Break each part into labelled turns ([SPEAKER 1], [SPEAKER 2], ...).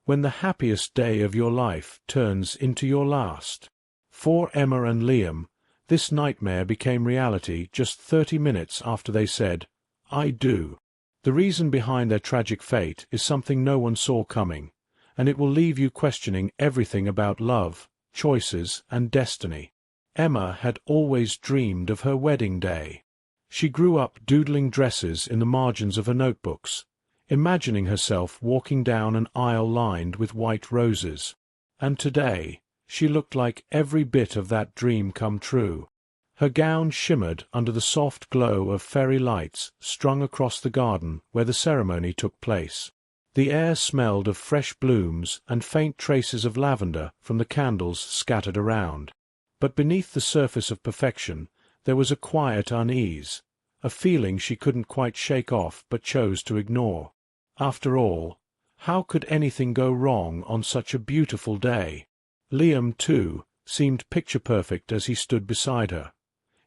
[SPEAKER 1] when the happiest day of your life turns into your last. For Emma and Liam, this nightmare became reality just 30 minutes after they said, "I do." The reason behind their tragic fate is something no one saw coming, and it will leave you questioning everything about love, choices, and destiny. Emma had always dreamed of her wedding day. She grew up doodling dresses in the margins of her notebooks, imagining herself walking down an aisle lined with white roses. And today, she looked like every bit of that dream come true. Her gown shimmered under the soft glow of fairy lights strung across the garden where the ceremony took place. The air smelled of fresh blooms and faint traces of lavender from the candles scattered around. But beneath the surface of perfection, there was a quiet unease, a feeling she couldn't quite shake off but chose to ignore. After all, how could anything go wrong on such a beautiful day? Liam, too, seemed picture-perfect as he stood beside her,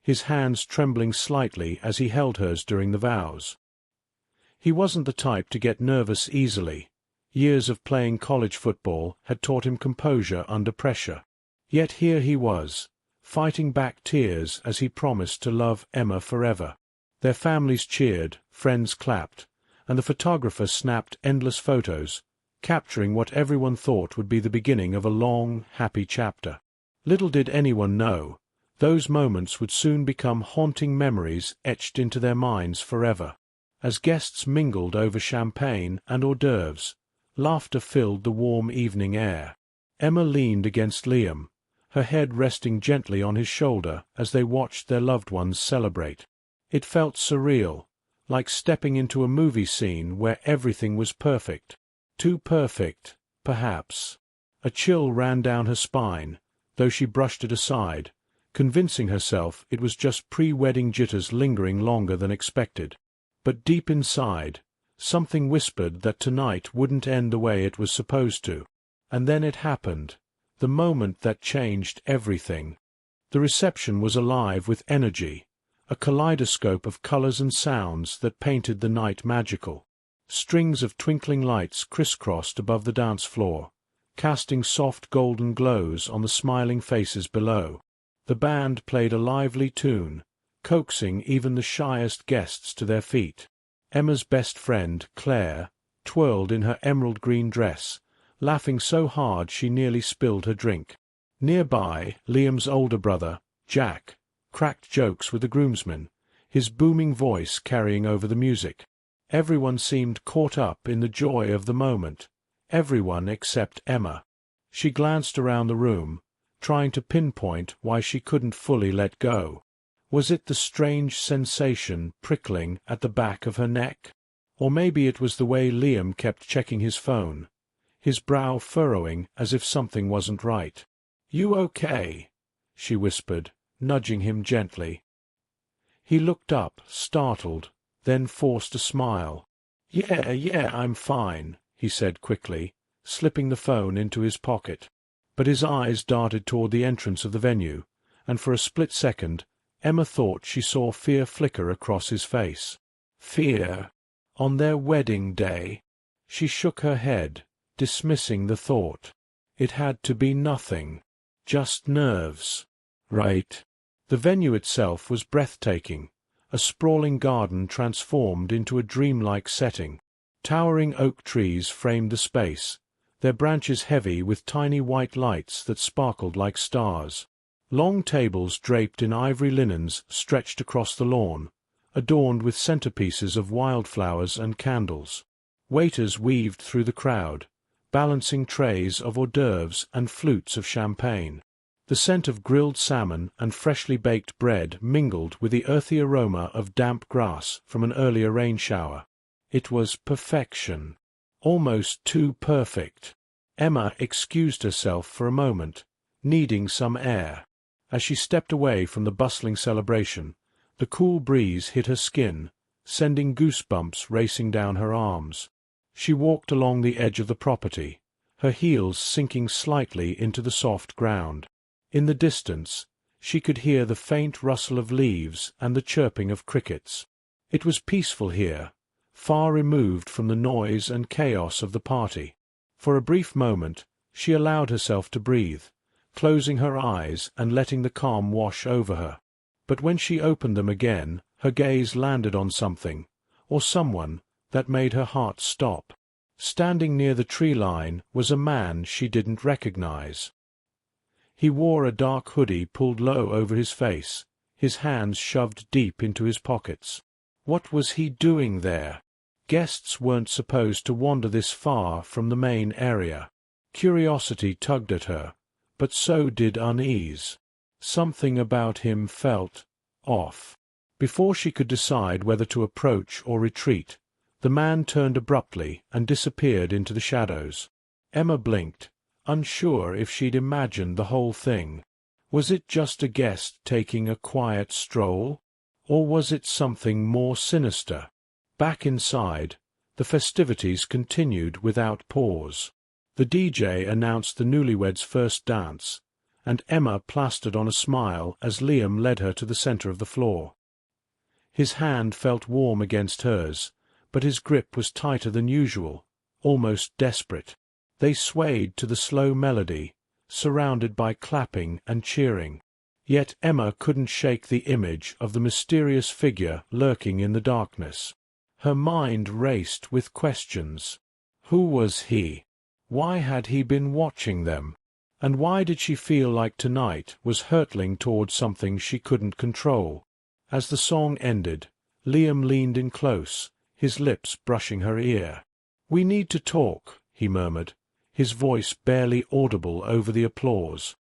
[SPEAKER 1] his hands trembling slightly as he held hers during the vows. He wasn't the type to get nervous easily. Years of playing college football had taught him composure under pressure. Yet here he was, fighting back tears as he promised to love Emma forever. Their families cheered, friends clapped, and the photographer snapped endless photos, capturing what everyone thought would be the beginning of a long, happy chapter. Little did anyone know, those moments would soon become haunting memories etched into their minds forever. As guests mingled over champagne and hors d'oeuvres, laughter filled the warm evening air. Emma leaned against Liam, her head resting gently on his shoulder as they watched their loved ones celebrate. It felt surreal, like stepping into a movie scene where everything was perfect. Too perfect, perhaps. A chill ran down her spine, though she brushed it aside, convincing herself it was just pre-wedding jitters lingering longer than expected. But deep inside, something whispered that tonight wouldn't end the way it was supposed to. And then it happened, the moment that changed everything. The reception was alive with energy, a kaleidoscope of colors and sounds that painted the night magical. Strings of twinkling lights crisscrossed above the dance floor, casting soft golden glows on the smiling faces below. The band played a lively tune, coaxing even the shyest guests to their feet. Emma's best friend, Claire, twirled in her emerald green dress, laughing so hard she nearly spilled her drink. Nearby, Liam's older brother, Jack, cracked jokes with the groomsmen, his booming voice carrying over the music. Everyone seemed caught up in the joy of the moment, everyone except Emma. She glanced around the room, trying to pinpoint why she couldn't fully let go. Was it the strange sensation prickling at the back of her neck? Or maybe it was the way Liam kept checking his phone, his brow furrowing as if something wasn't right. "You okay?" she whispered, nudging him gently. He looked up, startled, then forced a smile. Yeah, I'm fine," he said quickly, slipping the phone into his pocket. But his eyes darted toward the entrance of the venue, and for a split second, Emma thought she saw fear flicker across his face. Fear? On their wedding day? She shook her head, dismissing the thought. It had to be nothing. Just nerves. Right. The venue itself was breathtaking, a sprawling garden transformed into a dreamlike setting. Towering oak trees framed the space, their branches heavy with tiny white lights that sparkled like stars. Long tables draped in ivory linens stretched across the lawn, adorned with centerpieces of wildflowers and candles. Waiters weaved through the crowd, balancing trays of hors d'oeuvres and flutes of champagne. The scent of grilled salmon and freshly baked bread mingled with the earthy aroma of damp grass from an earlier rain shower. It was perfection. Almost too perfect. Emma excused herself for a moment, needing some air. As she stepped away from the bustling celebration, the cool breeze hit her skin, sending goosebumps racing down her arms. She walked along the edge of the property, her heels sinking slightly into the soft ground. In the distance, she could hear the faint rustle of leaves and the chirping of crickets. It was peaceful here, far removed from the noise and chaos of the party. For a brief moment, she allowed herself to breathe, closing her eyes and letting the calm wash over her. But when she opened them again, her gaze landed on something, or someone, that made her heart stop. Standing near the tree line was a man she didn't recognize. He wore a dark hoodie pulled low over his face, his hands shoved deep into his pockets. What was he doing there? Guests weren't supposed to wander this far from the main area. Curiosity tugged at her, but so did unease. Something about him felt off. Before she could decide whether to approach or retreat, the man turned abruptly and disappeared into the shadows. Emma blinked, unsure if she'd imagined the whole thing. Was it just a guest taking a quiet stroll? Or was it something more sinister? Back inside, the festivities continued without pause. The DJ announced the newlyweds' first dance, and Emma plastered on a smile as Liam led her to the center of the floor. His hand felt warm against hers, but his grip was tighter than usual, almost desperate. They swayed to the slow melody, surrounded by clapping and cheering. Yet Emma couldn't shake the image of the mysterious figure lurking in the darkness. Her mind raced with questions. Who was he? Why had he been watching them? And why did she feel like tonight was hurtling toward something she couldn't control? As the song ended, Liam leaned in close, his lips brushing her ear. "We need to talk," he murmured, his voice barely audible over the applause.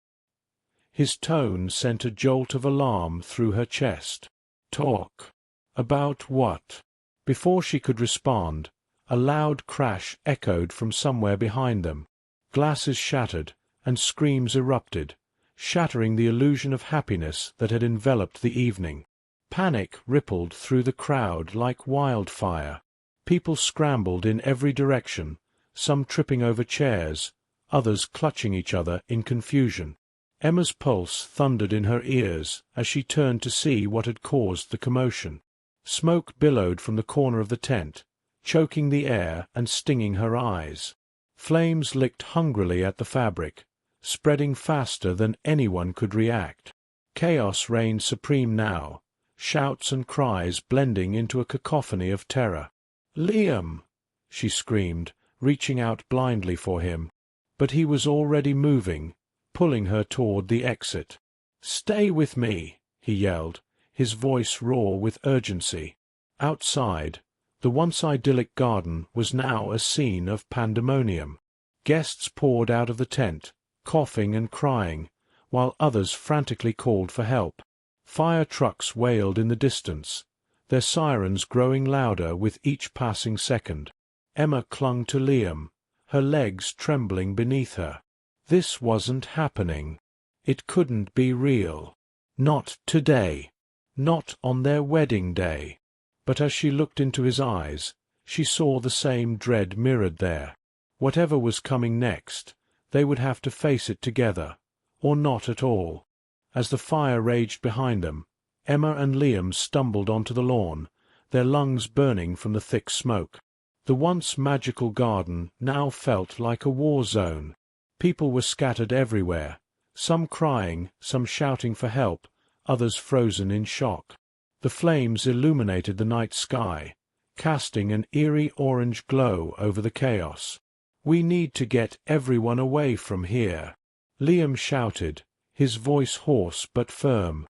[SPEAKER 1] His tone sent a jolt of alarm through her chest. "Talk? About what?" Before she could respond, a loud crash echoed from somewhere behind them. Glasses shattered, and screams erupted, shattering the illusion of happiness that had enveloped the evening. Panic rippled through the crowd like wildfire. People scrambled in every direction, some tripping over chairs, others clutching each other in confusion. Emma's pulse thundered in her ears as she turned to see what had caused the commotion. Smoke billowed from the corner of the tent, choking the air and stinging her eyes. Flames licked hungrily at the fabric, spreading faster than anyone could react. Chaos reigned supreme now, shouts and cries blending into a cacophony of terror. "Liam!" she screamed, reaching out blindly for him. But he was already moving, pulling her toward the exit. "Stay with me!" he yelled, his voice raw with urgency. Outside, the once idyllic garden was now a scene of pandemonium. Guests poured out of the tent, coughing and crying, while others frantically called for help. Fire trucks wailed in the distance, their sirens growing louder with each passing second. Emma clung to Liam, her legs trembling beneath her. This wasn't happening. It couldn't be real. Not today. Not on their wedding day. But as she looked into his eyes, she saw the same dread mirrored there. Whatever was coming next, they would have to face it together, or not at all. As the fire raged behind them, Emma and Liam stumbled onto the lawn, their lungs burning from the thick smoke. The once magical garden now felt like a war zone. People were scattered everywhere, some crying, some shouting for help, others frozen in shock. The flames illuminated the night sky, casting an eerie orange glow over the chaos. "We need to get everyone away from here," Liam shouted, his voice hoarse but firm.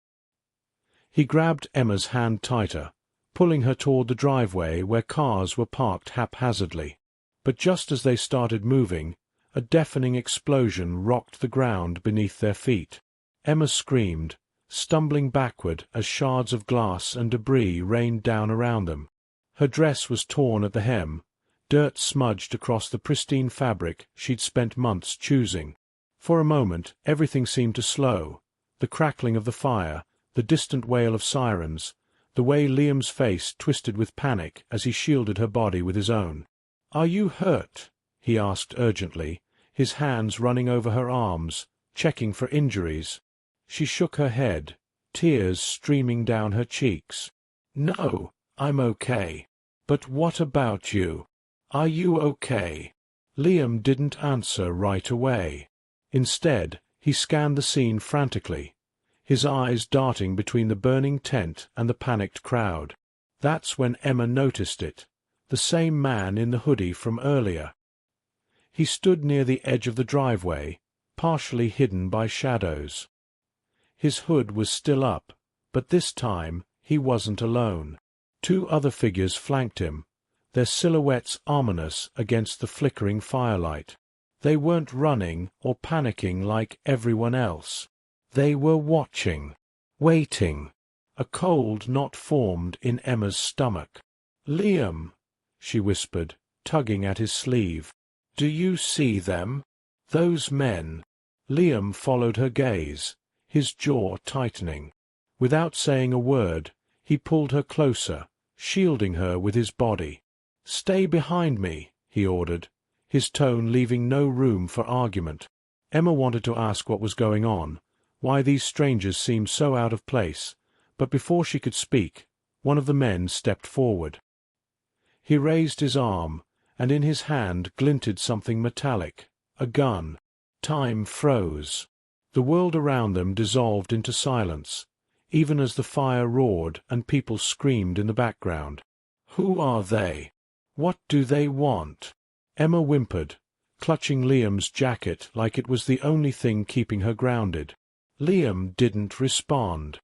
[SPEAKER 1] He grabbed Emma's hand tighter, pulling her toward the driveway where cars were parked haphazardly. But just as they started moving, a deafening explosion rocked the ground beneath their feet. Emma screamed, stumbling backward as shards of glass and debris rained down around them. Her dress was torn at the hem, dirt smudged across the pristine fabric she'd spent months choosing. For a moment everything seemed to slow, the crackling of the fire, the distant wail of sirens, the way Liam's face twisted with panic as he shielded her body with his own. "Are you hurt?" he asked urgently, his hands running over her arms, checking for injuries. She shook her head, tears streaming down her cheeks. "No, I'm okay. But what about you? Are you okay?" Liam didn't answer right away. Instead, he scanned the scene frantically, his eyes darting between the burning tent and the panicked crowd. That's when Emma noticed it, the same man in the hoodie from earlier. He stood near the edge of the driveway, partially hidden by shadows. His hood was still up, but this time he wasn't alone. Two other figures flanked him, their silhouettes ominous against the flickering firelight. They weren't running or panicking like everyone else. They were watching, waiting. A cold knot formed in Emma's stomach. "Liam," she whispered, tugging at his sleeve. "Do you see them? Those men?" Liam followed her gaze, his jaw tightening. Without saying a word, he pulled her closer, shielding her with his body. "Stay behind me," he ordered, his tone leaving no room for argument. Emma wanted to ask what was going on, why these strangers seemed so out of place, but before she could speak, one of the men stepped forward. He raised his arm, and in his hand glinted something metallic, a gun. Time froze. The world around them dissolved into silence, even as the fire roared and people screamed in the background. "Who are they? What do they want?" Emma whimpered, clutching Liam's jacket like it was the only thing keeping her grounded. Liam didn't respond.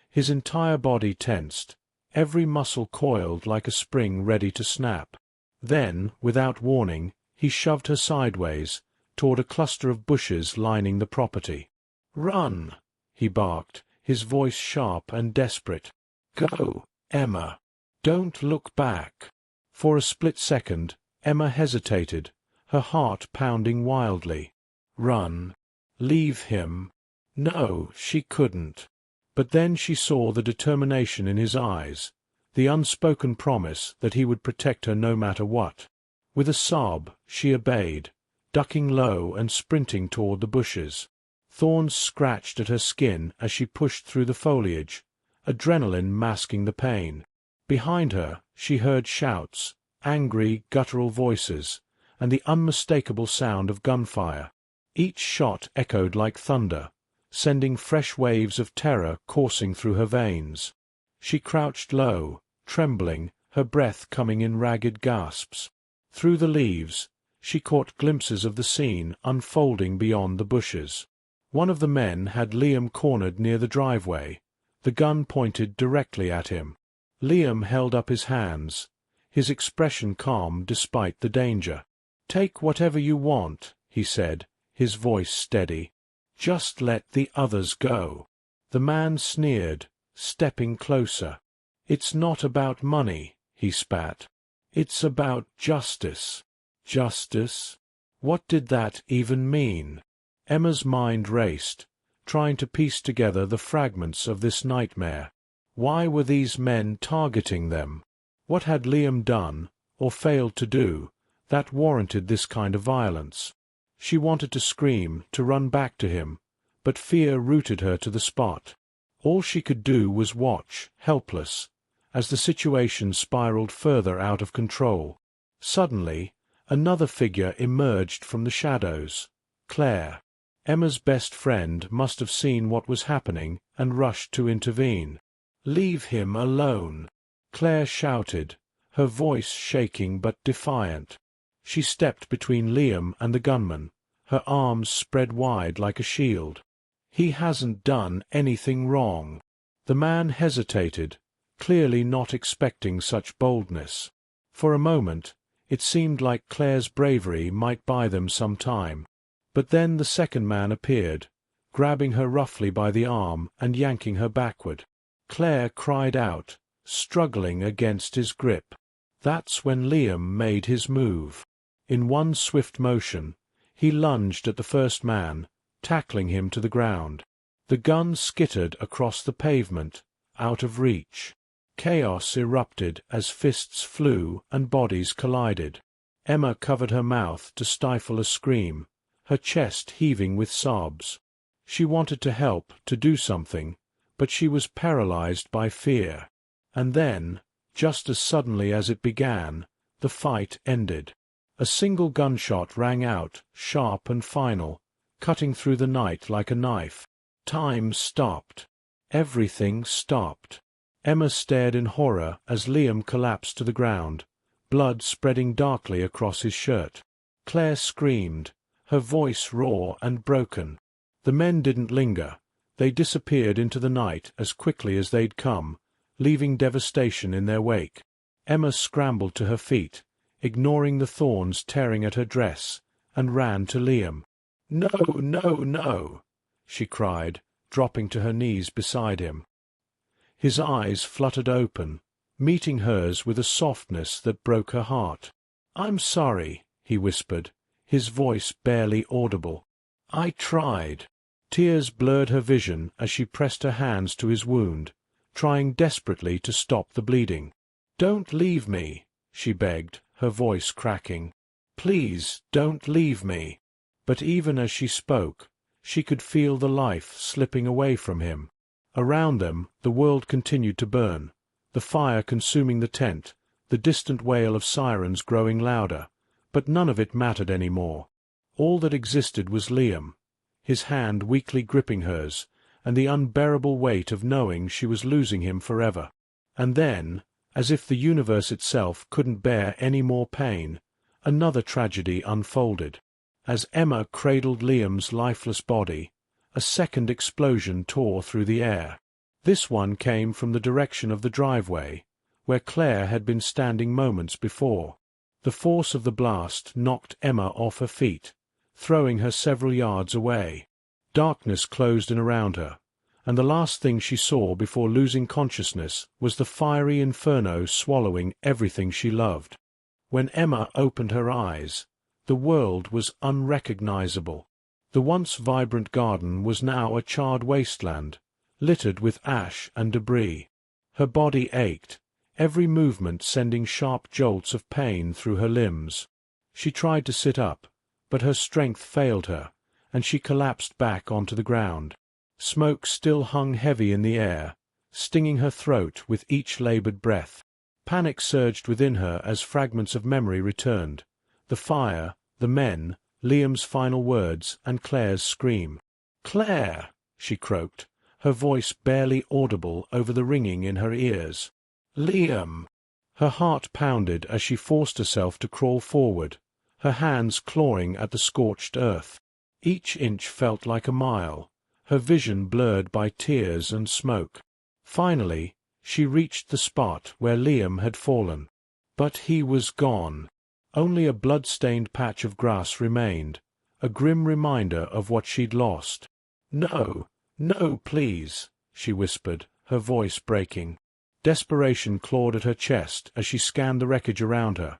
[SPEAKER 1] His entire body tensed, every muscle coiled like a spring ready to snap. Then, without warning, he shoved her sideways, toward a cluster of bushes lining the property. "Run!" he barked, his voice sharp and desperate. "Go, Emma. Don't look back." For a split second, Emma hesitated, her heart pounding wildly. Run. Leave him. No, she couldn't. But then she saw the determination in his eyes, the unspoken promise that he would protect her no matter what. With a sob, she obeyed, ducking low and sprinting toward the bushes. Thorns scratched at her skin as she pushed through the foliage, adrenaline masking the pain. Behind her, she heard shouts, angry, guttural voices, and the unmistakable sound of gunfire. Each shot echoed like thunder, sending fresh waves of terror coursing through her veins. She crouched low, trembling, her breath coming in ragged gasps. Through the leaves, she caught glimpses of the scene unfolding beyond the bushes. One of the men had Liam cornered near the driveway, the gun pointed directly at him. Liam held up his hands, his expression calm despite the danger. "Take whatever you want," he said, his voice steady. "Just let the others go." The man sneered, stepping closer. "It's not about money," he spat. "It's about justice." Justice? What did that even mean? Emma's mind raced, trying to piece together the fragments of this nightmare. Why were these men targeting them? What had Liam done, or failed to do, that warranted this kind of violence? She wanted to scream, to run back to him, but fear rooted her to the spot. All she could do was watch, helpless, as the situation spiraled further out of control. Suddenly, another figure emerged from the shadows. Claire. Emma's best friend must have seen what was happening and rushed to intervene. "Leave him alone," Claire shouted, her voice shaking but defiant. She stepped between Liam and the gunman, her arms spread wide like a shield. "He hasn't done anything wrong." The man hesitated, clearly not expecting such boldness. For a moment, it seemed like Claire's bravery might buy them some time. But then the second man appeared, grabbing her roughly by the arm and yanking her backward. Claire cried out, struggling against his grip. That's when Liam made his move. In one swift motion, he lunged at the first man, tackling him to the ground. The gun skittered across the pavement, out of reach. Chaos erupted as fists flew and bodies collided. Emma covered her mouth to stifle a scream, her chest heaving with sobs. She wanted to help, to do something, but she was paralyzed by fear. And then, just as suddenly as it began, the fight ended. A single gunshot rang out, sharp and final, cutting through the night like a knife. Time stopped. Everything stopped. Emma stared in horror as Liam collapsed to the ground, blood spreading darkly across his shirt. Claire screamed, her voice raw and broken. The men didn't linger. They disappeared into the night as quickly as they'd come, leaving devastation in their wake. Emma scrambled to her feet, ignoring the thorns tearing at her dress, and ran to Liam. "No, no, no!" she cried, dropping to her knees beside him. His eyes fluttered open, meeting hers with a softness that broke her heart. "I'm sorry," he whispered, his voice barely audible. "I tried." Tears blurred her vision as she pressed her hands to his wound, trying desperately to stop the bleeding. "Don't leave me," she begged, her voice cracking. "Please, don't leave me." But even as she spoke, she could feel the life slipping away from him. Around them, the world continued to burn, the fire consuming the tent, the distant wail of sirens growing louder, but none of it mattered any more. All that existed was Liam, his hand weakly gripping hers, and the unbearable weight of knowing she was losing him forever. And then, as if the universe itself couldn't bear any more pain, another tragedy unfolded. As Emma cradled Liam's lifeless body, a second explosion tore through the air. This one came from the direction of the driveway, where Claire had been standing moments before. The force of the blast knocked Emma off her feet, throwing her several yards away. Darkness closed in around her, and the last thing she saw before losing consciousness was the fiery inferno swallowing everything she loved. When Emma opened her eyes, the world was unrecognizable. The once vibrant garden was now a charred wasteland, littered with ash and debris. Her body ached, every movement sending sharp jolts of pain through her limbs. She tried to sit up, but her strength failed her, and she collapsed back onto the ground. Smoke still hung heavy in the air, stinging her throat with each labored breath. Panic surged within her as fragments of memory returned. The fire, the men, Liam's final words, and Claire's scream. "Claire!" she croaked, her voice barely audible over the ringing in her ears. "Liam!" Her heart pounded as she forced herself to crawl forward, her hands clawing at the scorched earth. Each inch felt like a mile, her vision blurred by tears and smoke. Finally, she reached the spot where Liam had fallen. But he was gone. Only a blood-stained patch of grass remained, a grim reminder of what she'd lost. "No, no, please," she whispered, her voice breaking. Desperation clawed at her chest as she scanned the wreckage around her,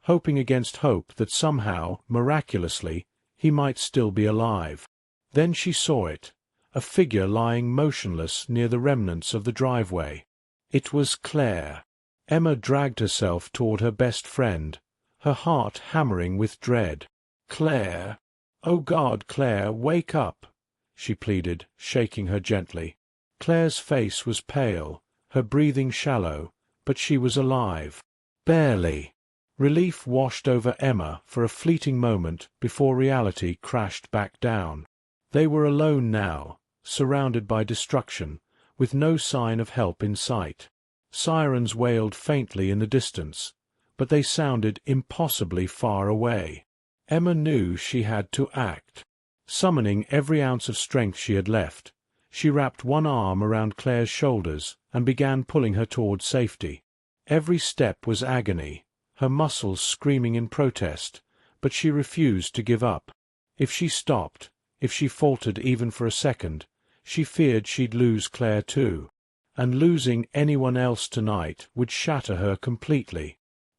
[SPEAKER 1] hoping against hope that somehow, miraculously, he might still be alive. Then she saw it, a figure lying motionless near the remnants of the driveway. It was Claire. Emma dragged herself toward her best friend, her heart hammering with dread. "Claire! Oh God, Claire, wake up!" she pleaded, shaking her gently. Claire's face was pale, her breathing shallow, but she was alive. Barely. Relief washed over Emma for a fleeting moment before reality crashed back down. They were alone now, surrounded by destruction, with no sign of help in sight. Sirens wailed faintly in the distance, but they sounded impossibly far away. Emma knew she had to act. Summoning every ounce of strength she had left, she wrapped one arm around Claire's shoulders and began pulling her toward safety. Every step was agony, her muscles screaming in protest, but she refused to give up. If she stopped, if she faltered even for a second, she feared she'd lose Claire too, and losing anyone else tonight would shatter her completely.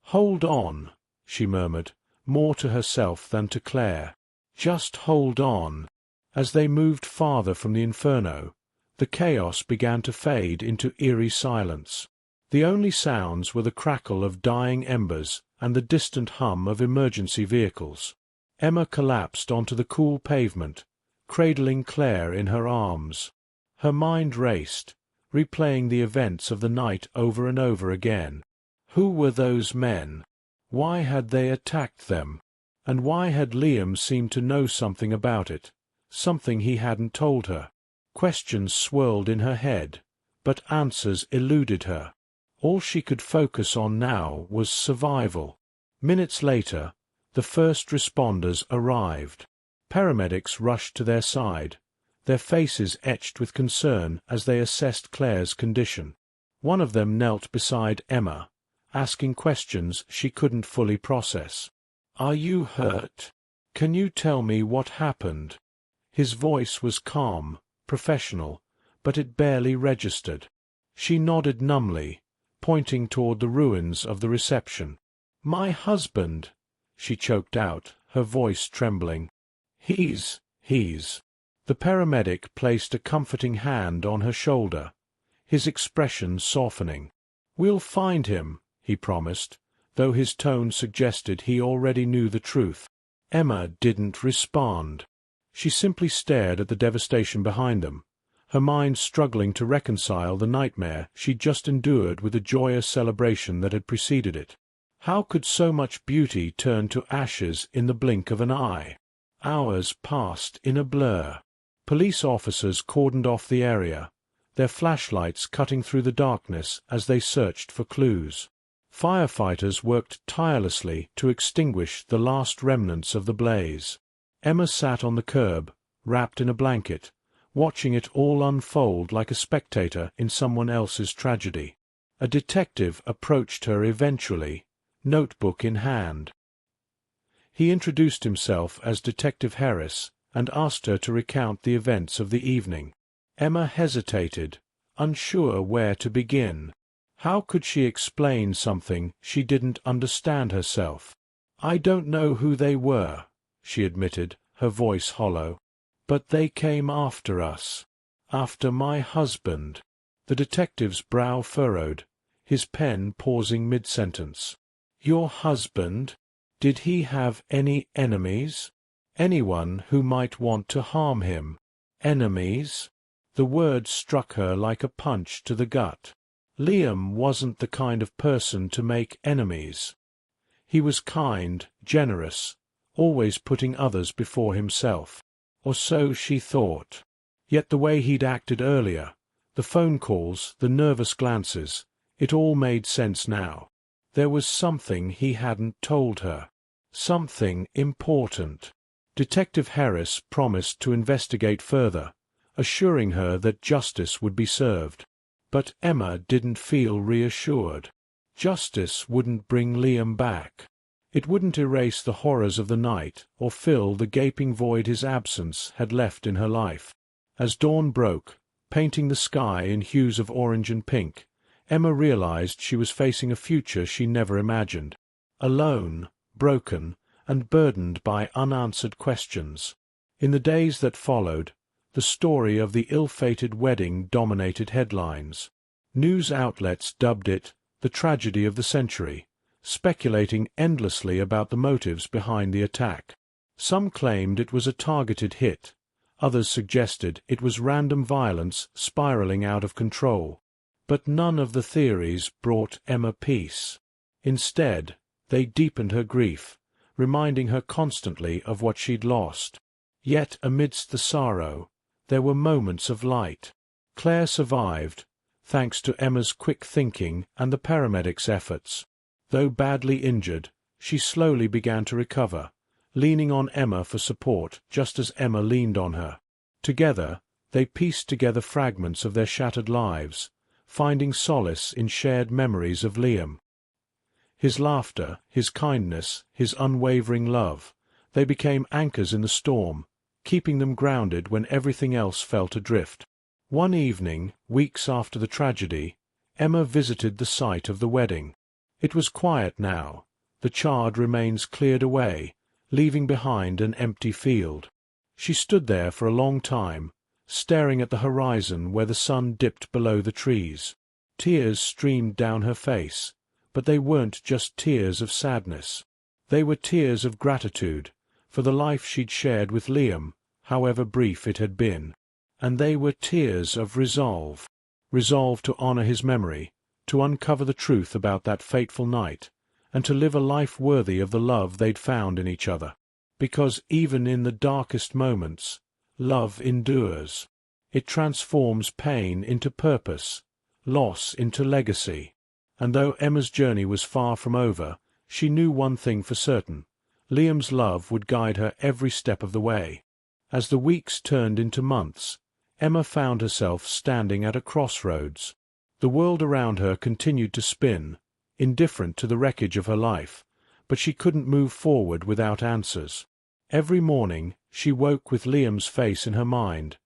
[SPEAKER 1] "Hold on," she murmured, more to herself than to Claire. "Just hold on." As they moved farther from the inferno, the chaos began to fade into eerie silence. The only sounds were the crackle of dying embers and the distant hum of emergency vehicles. Emma collapsed onto the cool pavement, cradling Claire in her arms. Her mind raced, replaying the events of the night over and over again. Who were those men? Why had they attacked them? And why had Liam seemed to know something about it, something he hadn't told her? Questions swirled in her head, but answers eluded her. All she could focus on now was survival. Minutes later, the first responders arrived. Paramedics rushed to their side, their faces etched with concern as they assessed Claire's condition. One of them knelt beside Emma, asking questions she couldn't fully process. "Are you hurt? Can you tell me what happened?" His voice was calm, professional, but it barely registered. She nodded numbly, pointing toward the ruins of the reception. "My husband," she choked out, her voice trembling. He's. The paramedic placed a comforting hand on her shoulder, his expression softening. "We'll find him," he promised, though his tone suggested he already knew the truth. Emma didn't respond. She simply stared at the devastation behind them, her mind struggling to reconcile the nightmare she'd just endured with the joyous celebration that had preceded it. How could so much beauty turn to ashes in the blink of an eye? Hours passed in a blur. Police officers cordoned off the area, their flashlights cutting through the darkness as they searched for clues. Firefighters worked tirelessly to extinguish the last remnants of the blaze. Emma sat on the curb, wrapped in a blanket, watching it all unfold like a spectator in someone else's tragedy. A detective approached her eventually, notebook in hand. He introduced himself as Detective Harris and asked her to recount the events of the evening. Emma hesitated, unsure where to begin. How could she explain something she didn't understand herself? "I don't know who they were," she admitted, her voice hollow. "But they came after us. After my husband." The detective's brow furrowed, his pen pausing mid-sentence. "Your husband? Did he have any enemies? Anyone who might want to harm him? Enemies?" The word struck her like a punch to the gut. Liam wasn't the kind of person to make enemies. He was kind, generous, always putting others before himself. Or so she thought. Yet the way he'd acted earlier, the phone calls, the nervous glances, it all made sense now. There was something he hadn't told her. Something important. Detective Harris promised to investigate further, assuring her that justice would be served. But Emma didn't feel reassured. Justice wouldn't bring Liam back. It wouldn't erase the horrors of the night or fill the gaping void his absence had left in her life. As dawn broke, painting the sky in hues of orange and pink, Emma realized she was facing a future she never imagined. Alone, broken, and burdened by unanswered questions. In the days that followed, the story of the ill-fated wedding dominated headlines. News outlets dubbed it the tragedy of the century, speculating endlessly about the motives behind the attack. Some claimed it was a targeted hit, others suggested it was random violence spiraling out of control. But none of the theories brought Emma peace. Instead, they deepened her grief, reminding her constantly of what she'd lost. Yet amidst the sorrow, there were moments of light. Claire survived, thanks to Emma's quick thinking and the paramedics' efforts. Though badly injured, she slowly began to recover, leaning on Emma for support just as Emma leaned on her. Together, they pieced together fragments of their shattered lives, finding solace in shared memories of Liam. His laughter, his kindness, his unwavering love, they became anchors in the storm, keeping them grounded when everything else felt adrift. One evening, weeks after the tragedy, Emma visited the site of the wedding. It was quiet now, the charred remains cleared away, leaving behind an empty field. She stood there for a long time, staring at the horizon where the sun dipped below the trees. Tears streamed down her face, but they weren't just tears of sadness. They were tears of gratitude for the life she'd shared with Liam, however brief it had been. And they were tears of resolve. Resolve to honor his memory, to uncover the truth about that fateful night, and to live a life worthy of the love they'd found in each other. Because even in the darkest moments, love endures. It transforms pain into purpose, loss into legacy. And though Emma's journey was far from over, she knew one thing for certain: Liam's love would guide her every step of the way. As the weeks turned into months, Emma found herself standing at a crossroads. The world around her continued to spin, indifferent to the wreckage of her life, but she couldn't move forward without answers. Every morning she woke with Liam's face in her mind,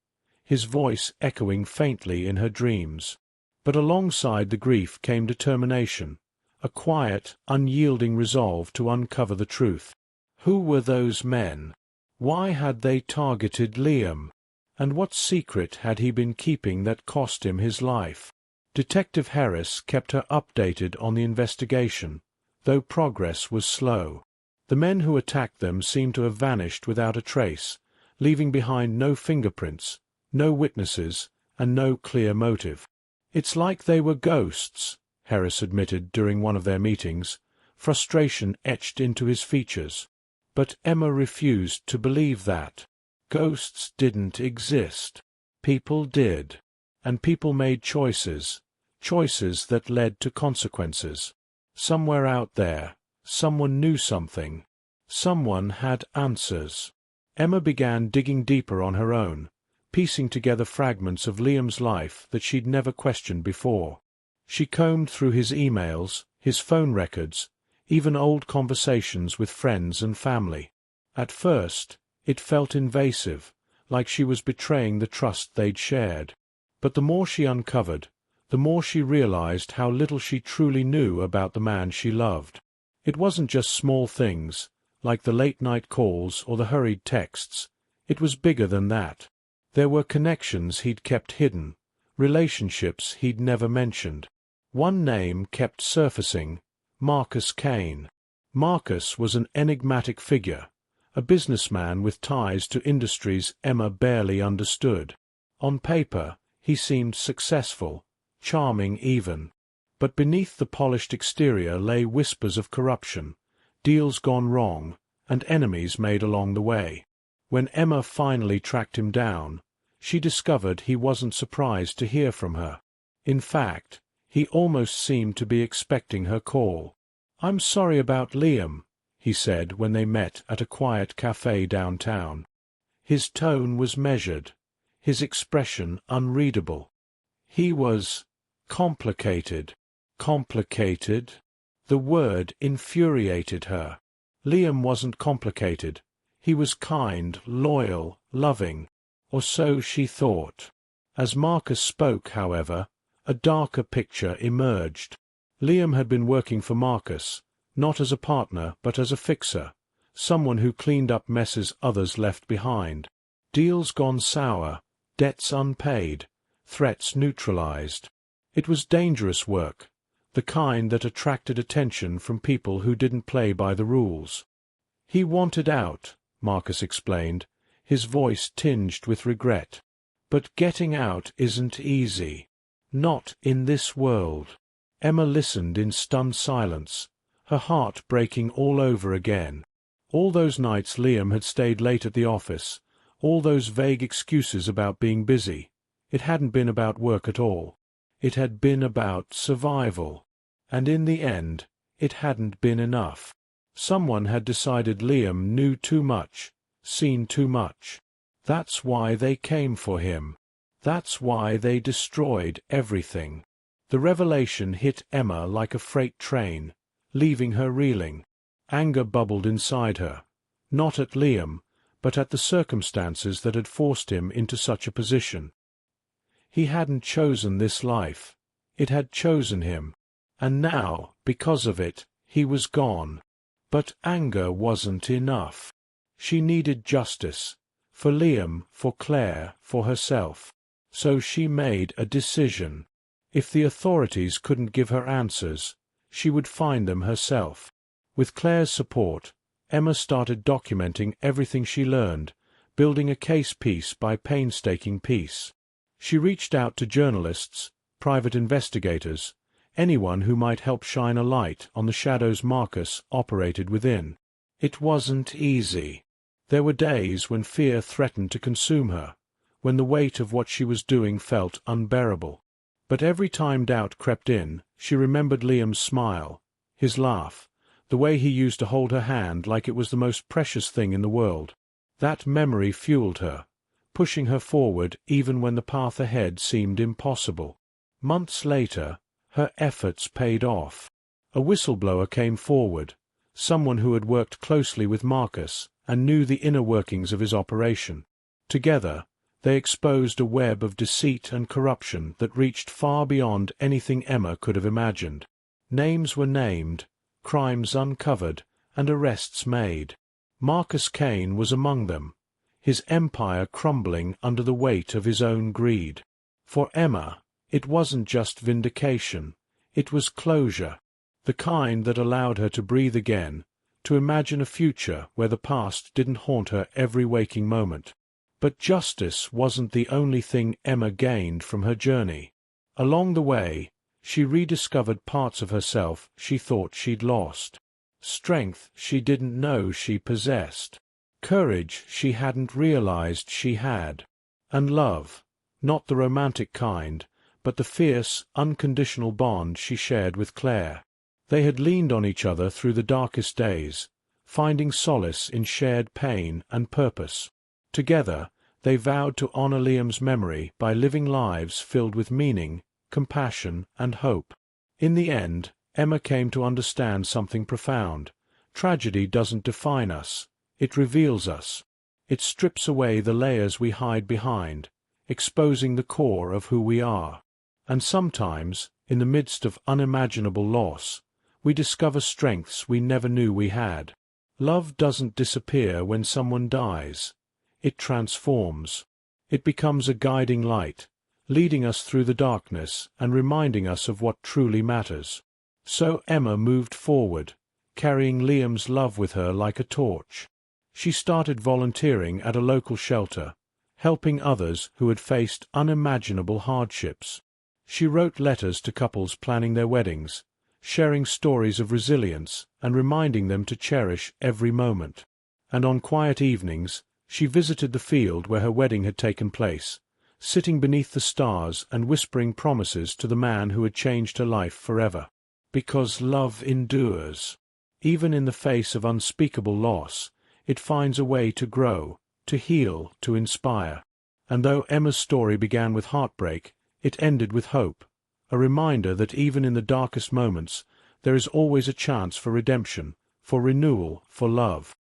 [SPEAKER 1] his voice echoing faintly in her dreams. But alongside the grief came determination, a quiet, unyielding resolve to uncover the truth. Who were those men? Why had they targeted Liam? And what secret had he been keeping that cost him his life? Detective Harris kept her updated on the investigation, though progress was slow. The men who attacked them seemed to have vanished without a trace, leaving behind no fingerprints, no witnesses, and no clear motive. "It's like they were ghosts," Harris admitted during one of their meetings, frustration etched into his features. But Emma refused to believe that. Ghosts didn't exist. People did. And people made choices, choices that led to consequences. Somewhere out there, someone knew something. Someone had answers. Emma began digging deeper on her own, piecing together fragments of Liam's life that she'd never questioned before. She combed through his emails, his phone records, even old conversations with friends and family. At first, it felt invasive, like she was betraying the trust they'd shared. But the more she uncovered, the more she realized how little she truly knew about the man she loved. It wasn't just small things, like the late-night calls or the hurried texts. It was bigger than that. There were connections he'd kept hidden, relationships he'd never mentioned. One name kept surfacing: Marcus Kane. Marcus was an enigmatic figure, a businessman with ties to industries Emma barely understood. On paper, he seemed successful, charming even. But beneath the polished exterior lay whispers of corruption, deals gone wrong, and enemies made along the way. When Emma finally tracked him down, she discovered he wasn't surprised to hear from her. In fact, he almost seemed to be expecting her call. "I'm sorry about Liam," he said when they met at a quiet cafe downtown. His tone was measured, his expression unreadable. He was complicated. Complicated? The word infuriated her. Liam wasn't complicated. He was kind, loyal, loving. Or so she thought. As Marcus spoke, however, a darker picture emerged. Liam had been working for Marcus, not as a partner but as a fixer, someone who cleaned up messes others left behind. Deals gone sour, debts unpaid, threats neutralized. It was dangerous work, the kind that attracted attention from people who didn't play by the rules. "He wanted out," Marcus explained, his voice tinged with regret. "But getting out isn't easy. Not in this world." Emma listened in stunned silence, her heart breaking all over again. All those nights Liam had stayed late at the office, all those vague excuses about being busy, it hadn't been about work at all. It had been about survival. And in the end, it hadn't been enough. Someone had decided Liam knew too much, seen too much. That's why they came for him. That's why they destroyed everything. The revelation hit Emma like a freight train, leaving her reeling. Anger bubbled inside her, not at Liam, but at the circumstances that had forced him into such a position. He hadn't chosen this life. It had chosen him. And now, because of it, he was gone. But anger wasn't enough. She needed justice, for Liam, for Claire, for herself. So she made a decision. If the authorities couldn't give her answers, she would find them herself. With Claire's support, Emma started documenting everything she learned, building a case piece by painstaking piece. She reached out to journalists, private investigators, anyone who might help shine a light on the shadows Marcus operated within. It wasn't easy. There were days when fear threatened to consume her, when the weight of what she was doing felt unbearable. But every time doubt crept in, she remembered Liam's smile, his laugh, the way he used to hold her hand like it was the most precious thing in the world. That memory fueled her, pushing her forward even when the path ahead seemed impossible. Months later, her efforts paid off. A whistleblower came forward, someone who had worked closely with Marcus and knew the inner workings of his operation. Together, they exposed a web of deceit and corruption that reached far beyond anything Emma could have imagined. Names were named, crimes uncovered, and arrests made. Marcus Kane was among them, his empire crumbling under the weight of his own greed. For Emma, it wasn't just vindication, it was closure, the kind that allowed her to breathe again, to imagine a future where the past didn't haunt her every waking moment. But justice wasn't the only thing Emma gained from her journey. Along the way, she rediscovered parts of herself she thought she'd lost. Strength she didn't know she possessed. Courage she hadn't realized she had. And love, not the romantic kind, but the fierce, unconditional bond she shared with Claire. They had leaned on each other through the darkest days, finding solace in shared pain and purpose. Together, they vowed to honor Liam's memory by living lives filled with meaning, compassion, and hope. In the end, Emma came to understand something profound. Tragedy doesn't define us, it reveals us. It strips away the layers we hide behind, exposing the core of who we are. And sometimes, in the midst of unimaginable loss, we discover strengths we never knew we had. Love doesn't disappear when someone dies. It transforms. It becomes a guiding light, leading us through the darkness and reminding us of what truly matters. So Emma moved forward, carrying Liam's love with her like a torch. She started volunteering at a local shelter, helping others who had faced unimaginable hardships. She wrote letters to couples planning their weddings, sharing stories of resilience and reminding them to cherish every moment. And on quiet evenings, she visited the field where her wedding had taken place, sitting beneath the stars and whispering promises to the man who had changed her life forever. Because love endures. Even in the face of unspeakable loss, it finds a way to grow, to heal, to inspire. And though Emma's story began with heartbreak, it ended with hope, a reminder that even in the darkest moments, there is always a chance for redemption, for renewal, for love.